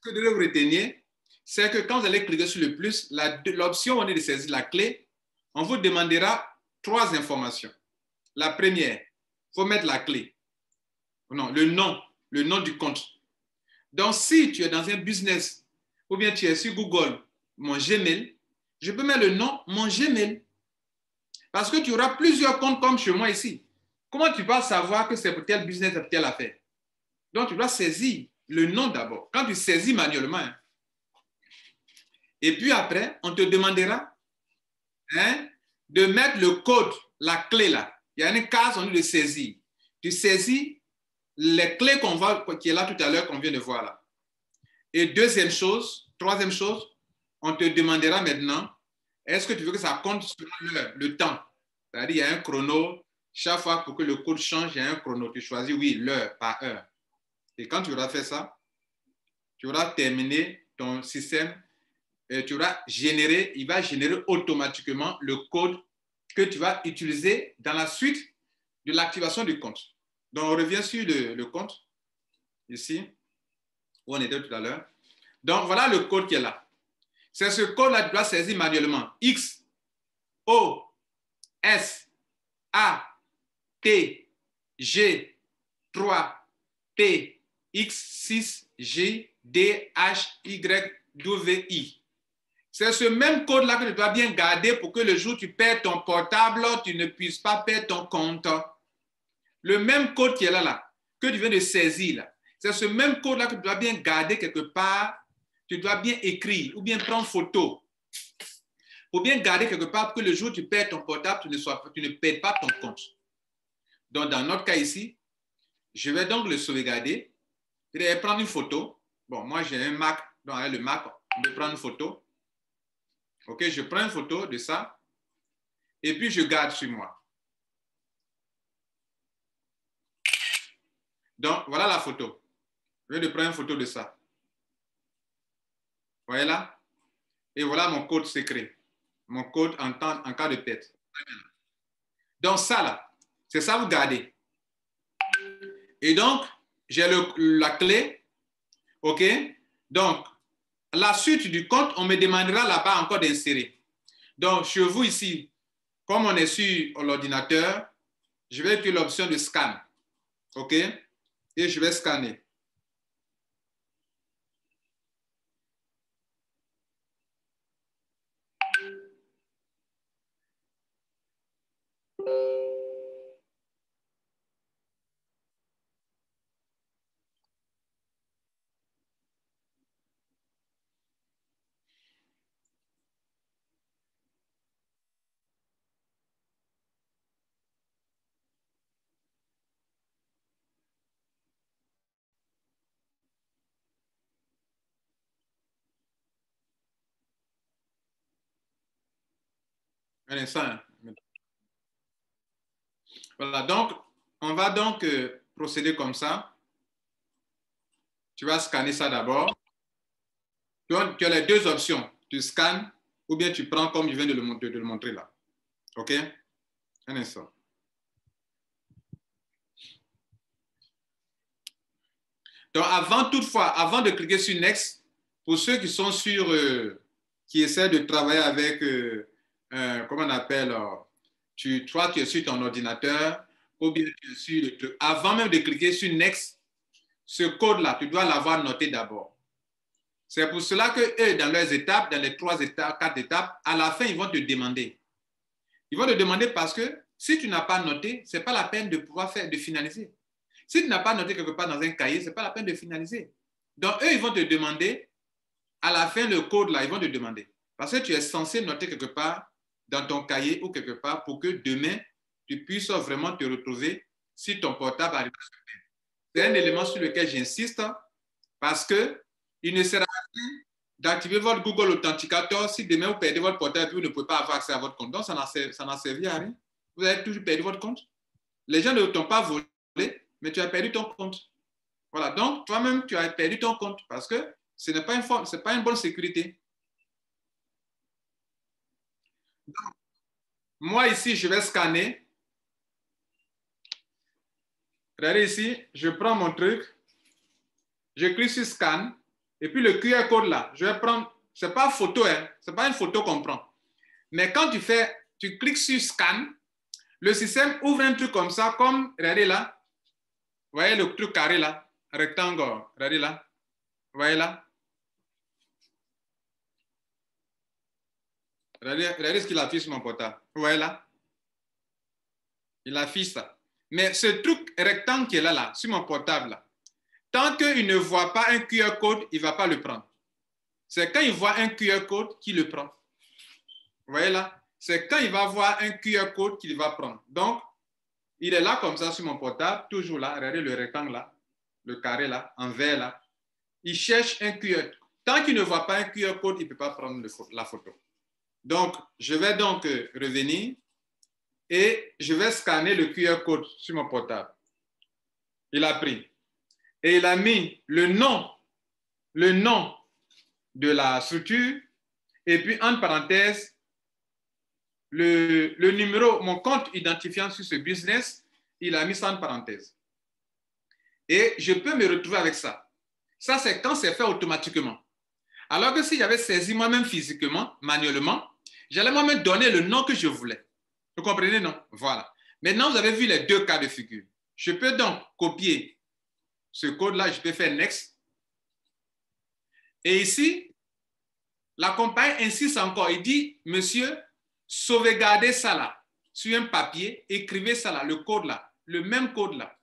que vous devez vous retenir, c'est que quand vous allez cliquer sur le plus, l'option où on est de saisir la clé, on vous demandera 3 informations. La première, il faut mettre la clé. Non, le nom du compte. Donc, si tu es dans un business ou bien tu es sur Google, mon Gmail, je peux mettre le nom, mon Gmail. Parce que tu auras plusieurs comptes comme chez moi ici. Comment tu vas savoir que c'est pour tel business, pour telle affaire? Donc, tu dois saisir le nom d'abord. Quand tu saisis manuellement, hein. Et puis après, on te demandera de mettre le code la clé là. Il y a une case, on dit de saisir. Tu saisis les clés qu'on voit, qui est là tout à l'heure, qu'on vient de voir là. Et troisième chose, on te demandera maintenant, est-ce que tu veux que ça compte sur le temps? C'est-à-dire, il y a un chrono, chaque fois pour que le code change, il y a un chrono. Tu choisis, oui, l'heure par heure. Et quand tu auras fait ça, tu auras terminé ton système, et tu auras généré, il va générer automatiquement le code que tu vas utiliser dans la suite de l'activation du compte. Donc, on revient sur le compte, ici, où on était tout à l'heure. Donc, voilà le code qui est là. C'est ce code-là que tu dois saisir manuellement. X, O, S, A, T, G, 3, P, X, 6, G, D, H, Y, W, I. C'est ce même code-là que tu dois bien garder pour que le jour où tu perds ton portable, tu ne puisses pas perdre ton compte. Le même code qui est là, que tu viens de saisir, là, c'est ce même code-là que tu dois bien garder quelque part. Tu dois bien écrire ou bien prendre photo pour bien garder quelque part pour que le jour où tu perds ton portable, tu ne perds pas ton compte. Donc, dans notre cas ici, je vais donc le sauvegarder. Je vais prendre une photo. Bon, moi, j'ai un Mac. Donc, avec le Mac, je vais prendre une photo. OK, je prends une photo de ça et puis je garde sur moi. Donc, voilà la photo. Je vais prendre une photo de ça. Vous voyez là? Et voilà mon code secret. Mon code en cas de perte. Donc, ça là, c'est ça vous gardez. Et donc, j'ai la clé. OK? Donc, la suite du compte, on me demandera là-bas encore d'insérer. Donc, chez vous ici, comme on est sur l'ordinateur, je vais utiliser l'option de scan. OK? Et je vais scanner. Un instant. Voilà, donc, on va donc procéder comme ça. Tu vas scanner ça d'abord. Tu as les deux options. Tu scannes ou bien tu prends comme je viens de le montrer là. OK? Un instant. Donc, avant de cliquer sur Next, pour ceux qui sont qui essaient de travailler avec, comment on appelle, toi, tu es sur ton ordinateur, ou bien tu es sur le truc. Avant même de cliquer sur Next, ce code-là, tu dois l'avoir noté d'abord. C'est pour cela que eux, dans leurs étapes, dans les 3 étapes, 4 étapes, à la fin, ils vont te demander. Ils vont te demander parce que si tu n'as pas noté, ce n'est pas la peine de pouvoir de finaliser. Si tu n'as pas noté quelque part dans un cahier, ce n'est pas la peine de finaliser. Donc, eux, ils vont te demander, à la fin, le code là, ils vont te demander. Parce que tu es censé noter quelque part dans ton cahier ou quelque part pour que demain, tu puisses vraiment te retrouver si ton portable arrive à se perdre. C'est un élément sur lequel j'insiste parce qu'il ne sert à rien d'activer votre Google Authenticator si demain vous perdez votre portable et vous ne pouvez pas avoir accès à votre compte. Donc, ça n'a servi à rien. Vous avez toujours perdu votre compte. Les gens ne t'ont pas volé, mais tu as perdu ton compte. Voilà, donc toi-même, tu as perdu ton compte parce que ce n'est pas une bonne sécurité. Donc, moi, ici, je vais scanner. Regardez ici, je prends mon truc, je clique sur scan, et puis le QR code là, je vais prendre, ce n'est pas photo, hein, ce n'est pas une photo qu'on prend. Mais quand tu cliques sur scan, le système ouvre un truc comme ça, comme, regardez là, vous voyez le truc carré là, rectangle, regardez là, vous voyez là. Regardez ce qu'il affiche sur mon portable, vous voyez là. Il affiche ça. Mais ce truc rectangle qui est là, sur mon portable, là, tant qu'il ne voit pas un QR code, il ne va pas le prendre. C'est quand il voit un QR code qu'il le prend. Vous voyez là? c'est quand il va voir un QR code qu'il va prendre. Donc, il est là comme ça sur mon portable, toujours là, regardez le rectangle là, le carré là, en vert là. Il cherche un QR. Tant qu'il ne voit pas un QR code, il ne peut pas prendre la photo. Donc, je vais donc revenir et je vais scanner le QR code sur mon portable. Il a pris. Et il a mis le nom de la structure et puis, entre parenthèses, le numéro, mon compte identifiant sur ce business, il a mis ça en parenthèse. Et je peux me retrouver avec ça. Ça, c'est quand c'est fait automatiquement. Alors que si j'avais saisi moi-même physiquement, manuellement, j'allais moi-même donner le nom que je voulais. Vous comprenez, non? Voilà. Maintenant, vous avez vu les deux cas de figure. Je peux donc copier ce code-là, je peux faire Next. Et ici, la compagnie insiste encore. Il dit, monsieur, sauvegardez ça là, sur un papier, écrivez ça là, le code là, le même code là.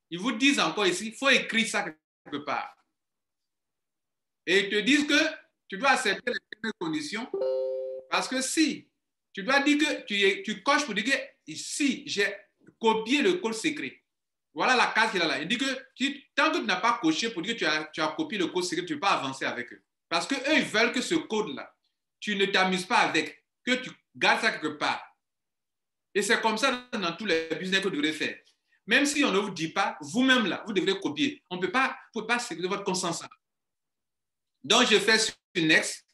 Ils vous disent encore ici, il faut écrire ça quelque part. Et ils te disent que tu dois accepter les premières conditions, parce que si, tu dois dire que tu coches pour dire que si j'ai copié le code secret, voilà la case qu'il a là. Il dit que tant que tu n'as pas coché pour dire que tu as copié le code secret, tu ne peux pas avancer avec eux. Parce qu'eux, ils veulent que ce code-là, tu ne t'amuses pas avec, que tu gardes ça quelque part. Et c'est comme ça dans tous les business que vous devrez faire. Même si on ne vous dit pas, vous-même là, vous devrez copier. On ne peut pas sécuriser votre consentement. Donc, je fais sur Next.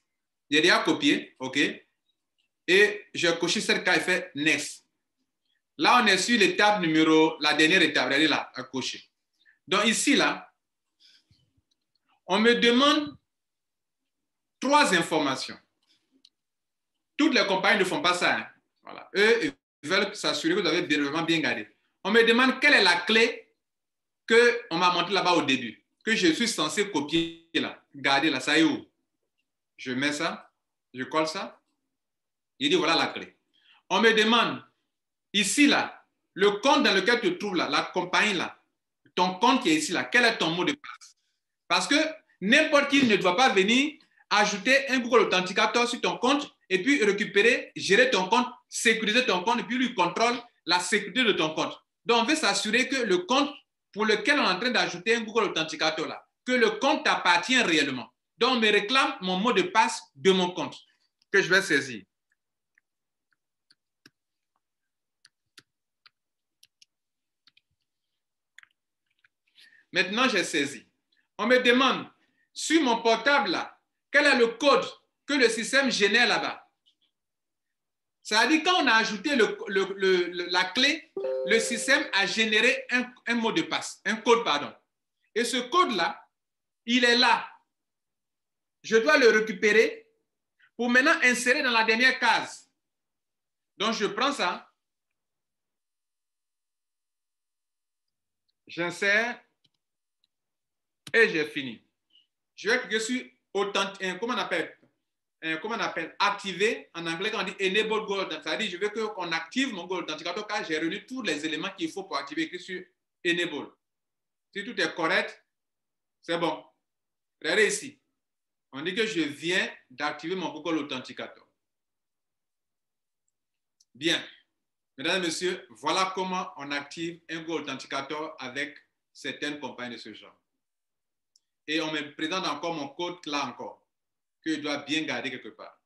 J'ai déjà copié, OK? Et je coche cette case et fait Next. Là, on est sur l'étape numéro, la dernière étape, regardez là, à cocher. Donc ici, là, on me demande 3 informations. Toutes les compagnies ne font pas ça. Hein. Voilà. Eux, ils veulent s'assurer que vous avez vraiment bien gardé. On me demande quelle est la clé qu'on m'a montré là-bas au début, que je suis censé copier là, garder là, ça est où? Je mets ça, je colle ça. Il dit voilà la clé. On me demande ici, là, le compte dans lequel tu te trouves, là, la compagnie, là, ton compte qui est ici, là, quel est ton mot de passe? Parce que n'importe qui ne doit pas venir ajouter un Google Authenticator sur ton compte et puis récupérer, gérer ton compte, sécuriser ton compte et puis lui contrôle la sécurité de ton compte. Donc, on veut s'assurer que le compte pour lequel on est en train d'ajouter un Google Authenticator, là, que le compte t'appartient réellement. Donc, on me réclame mon mot de passe de mon compte que je vais saisir. Maintenant, j'ai saisi. On me demande, sur mon portable, là, quel est le code que le système génère là-bas? Ça veut dire quand on a ajouté la clé, le système a généré un mot de passe, un code, pardon. Et ce code-là, il est là. Je dois le récupérer pour maintenant insérer dans la dernière case. Donc, je prends ça. J'insère. Et j'ai fini. Je vais cliquer sur comment on appelle activer en anglais quand on dit enable Google Authenticator. C'est-à-dire je veux qu'on active mon Google Authenticator car j'ai réuni tous les éléments qu'il faut pour activer, écrit sur enable. Si tout est correct, c'est bon. Regardez ici. On dit que je viens d'activer mon Google Authenticator. Bien. Mesdames et messieurs, voilà comment on active un Google Authenticator avec certaines compagnies de ce genre. Et on me présente encore mon code là encore, que je dois bien garder quelque part.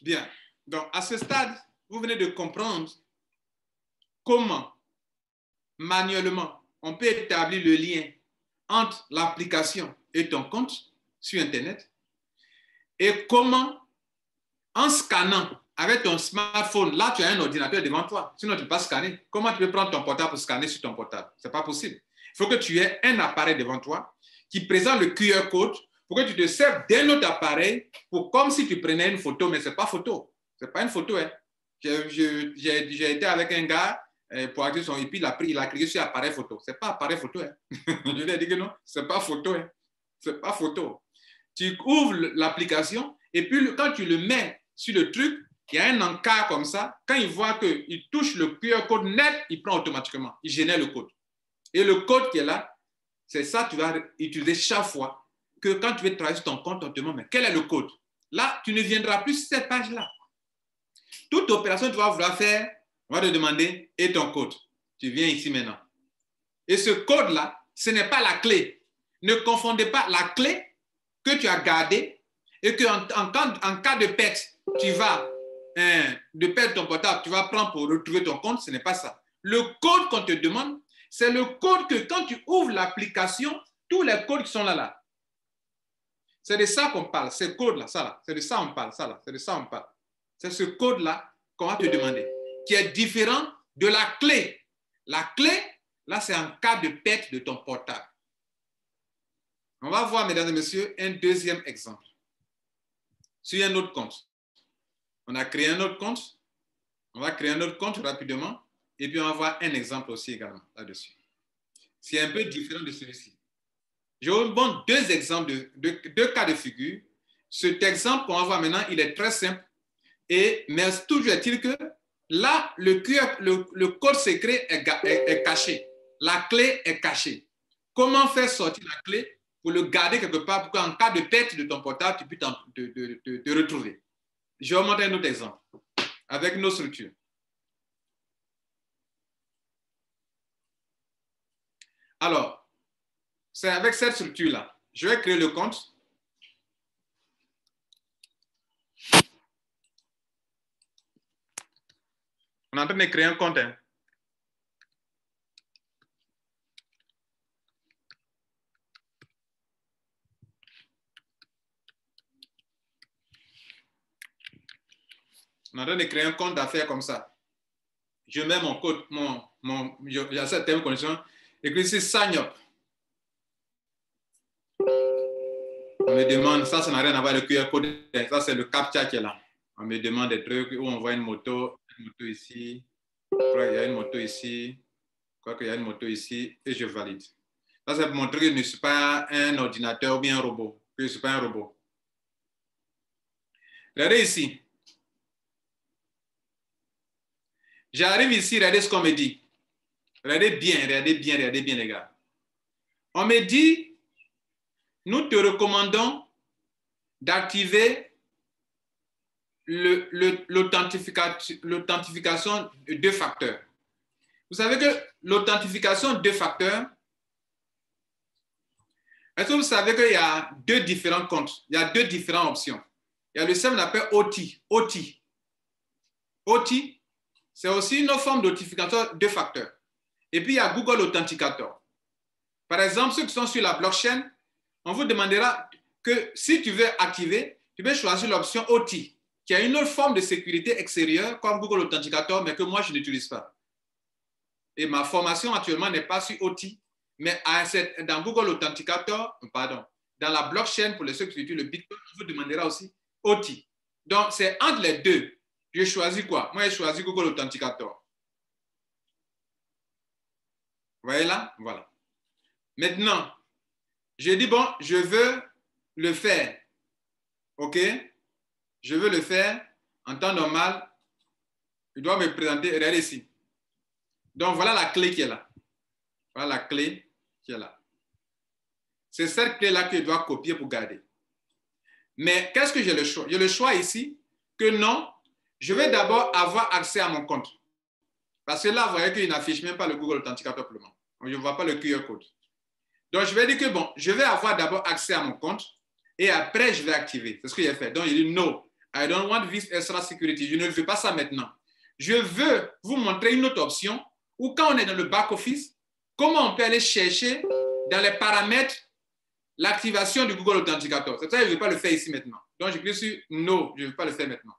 Bien. Donc, à ce stade, vous venez de comprendre comment, manuellement, on peut établir le lien entre l'application et ton compte sur Internet et comment, en scannant avec ton smartphone, là, tu as un ordinateur devant toi, sinon tu ne peux pas scanner. Comment tu peux prendre ton portable pour scanner sur ton portable? Ce n'est pas possible. Il faut que tu aies un appareil devant toi qui présente le QR code pour que tu te serves d'un autre appareil pour comme si tu prenais une photo, mais ce n'est pas photo. Ce n'est pas une photo. Hein. J'ai été avec un gars pour activer son IP, il a cliqué sur appareil photo. Ce n'est pas appareil photo. Hein. Je lui ai dit que non, ce n'est pas photo. Hein. Ce n'est pas photo. Tu ouvres l'application et puis quand tu le mets sur le truc, il y a un encart comme ça. Quand il voit qu'il touche le QR code net, il prend automatiquement. Il génère le code. Et le code qui est là, c'est ça que tu vas utiliser chaque fois que quand tu veux travailler sur ton compte, on te demande, mais quel est le code? là, tu ne viendras plus sur cette page-là. Toute opération que tu vas vouloir faire, on va te demander, et ton code. Tu viens ici maintenant. Et ce code-là, ce n'est pas la clé. Ne confondez pas la clé que tu as gardée et qu'en cas de perte, tu vas, de perdre ton portable, tu vas prendre pour retrouver ton compte. Ce n'est pas ça. Le code qu'on te demande, c'est le code que quand tu ouvres l'application, tous les codes qui sont là. C'est de ça qu'on parle, ce code-là, ça là. C'est de ça qu'on parle, ça là. C'est de ça qu'on parle. C'est ce code-là qu'on va te demander, qui est différent de la clé. La clé, là, c'est en cas de perte de ton portable. On va voir, mesdames et messieurs, un deuxième exemple. Sur un autre compte. On a créé un autre compte. On va créer un autre compte rapidement. Et puis, on va voir un exemple aussi également là-dessus. C'est un peu différent de celui-ci. Je vous montre deux exemples, deux cas de figure. Cet exemple qu'on va voir maintenant, il est très simple. Mais toujours est-il que là, le code secret est caché. La clé est cachée. Comment faire sortir la clé pour le garder quelque part pour qu'en cas de perte de ton portable, tu puisses te retrouver? Je vais vous montrer un autre exemple avec nos structures. Alors, c'est avec cette structure-là. Je vais créer le compte. On est en train de créer un compte. Hein. On est en train de créer un compte d'affaires comme ça. Je mets mon code, j'ai certaines conditions. Écrit ici sign up. On me demande, ça n'a rien à voir avec le QR code. Ça, c'est le CAPTCHA qui est là. On me demande des trucs où on voit une moto ici. Je crois qu'il y a une moto ici. Je crois qu'il y a une moto ici. Et je valide. Ça, c'est pour montrer que je ne suis pas un ordinateur ou bien un robot. Que je ne suis pas un robot. Regardez ici. J'arrive ici, regardez ce qu'on me dit. Regardez bien, les gars. On me dit, nous te recommandons d'activer l'authentification de deux facteurs. Vous savez que l'authentification deux facteurs, est-ce que vous savez qu'il y a deux différents comptes? Il y a deux différentes options. Il y a le système qu'on appelle OT. OT, c'est aussi une forme d'authentification deux facteurs. Et puis, il y a Google Authenticator. Par exemple, ceux qui sont sur la blockchain, on vous demandera que si tu veux activer, tu peux choisir l'option OT, qui a une autre forme de sécurité extérieure comme Google Authenticator, mais que moi, je n'utilise pas. Et ma formation actuellement n'est pas sur OT, mais dans Google Authenticator, pardon, dans la blockchain, pour ceux qui utilisent le Bitcoin, on vous demandera aussi OT. Donc, c'est entre les deux. Je choisis quoi? Moi, j'ai choisi Google Authenticator. Vous voyez là? Voilà. Maintenant, je dis, bon, je veux le faire. OK? Je veux le faire en temps normal. Je dois me présenter. Regardez ici. Donc, voilà la clé qui est là. Voilà la clé qui est là. C'est cette clé-là que je dois copier pour garder. Mais qu'est-ce que j'ai le choix? J'ai le choix ici que non, je vais d'abord avoir accès à mon compte. Parce que là, vous voyez qu'il n'affiche même pas le Google Authenticator pour le moment. Je ne vois pas le QR code. Donc, je vais dire que bon, je vais avoir d'abord accès à mon compte et après, je vais activer. C'est ce que j'ai fait. Donc, il dit no, I don't want this extra security. Je ne veux pas ça maintenant. Je veux vous montrer une autre option où quand on est dans le back-office, comment on peut aller chercher dans les paramètres l'activation du Google Authenticator. C'est ça, je ne veux pas le faire ici maintenant. Donc, je clique sur no, je ne veux pas le faire maintenant.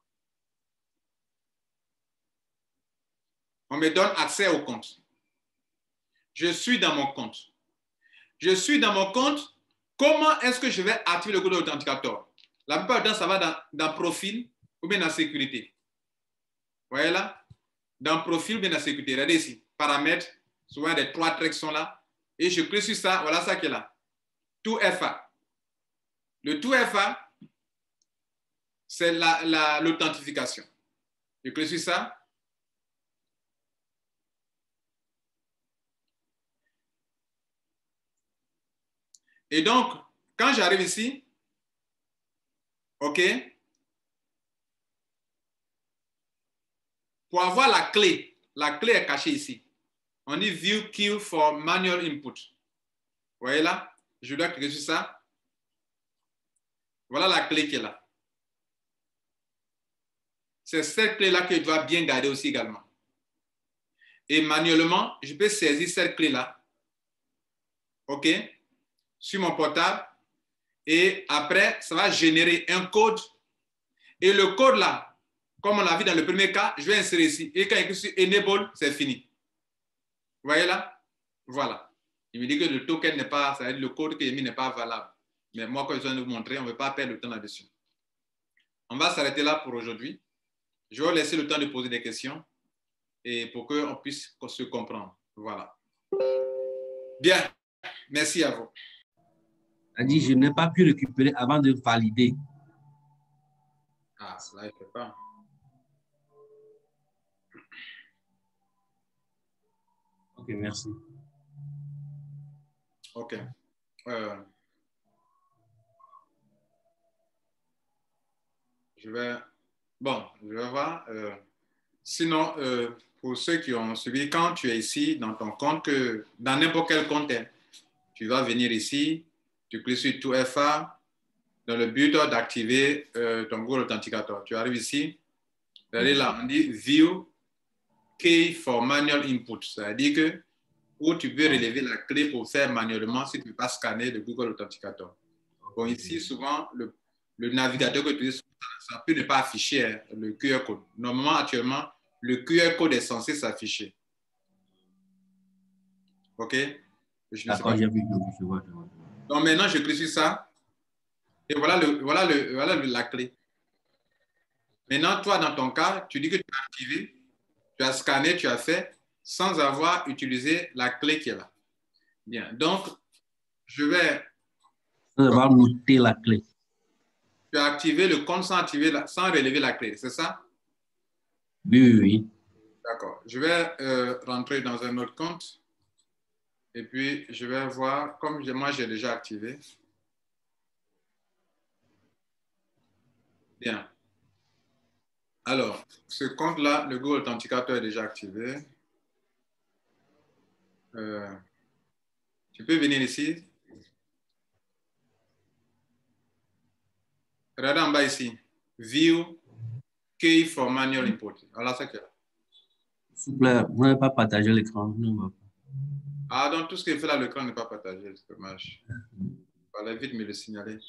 On me donne accès au compte. Je suis dans mon compte. Je suis dans mon compte. Comment est-ce que je vais activer le Google Authenticator? La plupart du temps, ça va dans profil ou bien dans sécurité. Vous voyez là? Dans profil ou bien dans sécurité. Regardez ici. Paramètres. Souvent, les trois traits sont là. Et je clique sur ça. Voilà ça qui est là. Tout FA. Le tout FA, c'est l'authentification. Je clique sur ça. Et donc, quand j'arrive ici, OK, Pour avoir la clé est cachée ici. On dit View Key for Manual Input. Vous voyez là? Je dois cliquer sur ça. Voilà la clé qui est là. C'est cette clé-là que je dois bien garder aussi également. Et manuellement, je peux saisir cette clé-là. OK? Sur mon portable. Et après, ça va générer un code. Et le code là, comme on l'a vu dans le premier cas, je vais insérer ici. Et quand il est sur Enable, c'est fini. Vous voyez là? Voilà. Il me dit que le token n'est pas, ça veut dire le code qui est mis n'est pas valable. Mais moi, quand je viens de vous montrer, on ne veut pas perdre le temps là-dessus. On va s'arrêter là pour aujourd'hui. Je vais vous laisser le temps de poser des questions et pour qu'on puisse se comprendre. Voilà. Bien. Merci à vous. Elle dit, je n'ai pas pu récupérer avant de valider. Ah, cela ne fait pas. Ok, merci. Ok. Je vais voir. Sinon, pour ceux qui ont suivi, quand tu es ici dans ton compte, dans n'importe quel compte, tu vas venir ici, tu cliques sur tout FA dans le but d'activer ton Google Authenticator. Tu arrives ici, là, on dit View Key for Manual Input. C'est-à-dire que où tu peux relever la clé pour faire manuellement si tu ne peux pas scanner le Google Authenticator. Bon, ici, souvent, le navigateur que tu utilises, ça peut ne pas afficher le QR code. Normalement, actuellement, le QR code est censé s'afficher. OK? D'accord, j'ai vu. Je vois. Donc maintenant, je clique sur ça. Et voilà la clé. Maintenant, toi, dans ton cas, tu dis que tu as activé, tu as scanné, tu as fait, sans avoir utilisé la clé qui est là. Bien. Donc, je vais... Sans avoir noté la clé. Tu as activé le compte sans relever la clé, c'est ça? Oui. D'accord. Je vais rentrer dans un autre compte. Et puis, je vais voir, comme moi, j'ai déjà activé. Bien. Alors, ce compte-là, le Google Authenticator est déjà activé. Tu peux venir ici. Regarde en bas ici. View Key for Manual Input. Voilà ce qu'il y a. S'il vous plaît, vous n'avez pas partagé l'écran. Ah, donc tout ce qui est fait là, l'écran n'est pas partagé. C'est dommage. Il fallait vite me le signaler.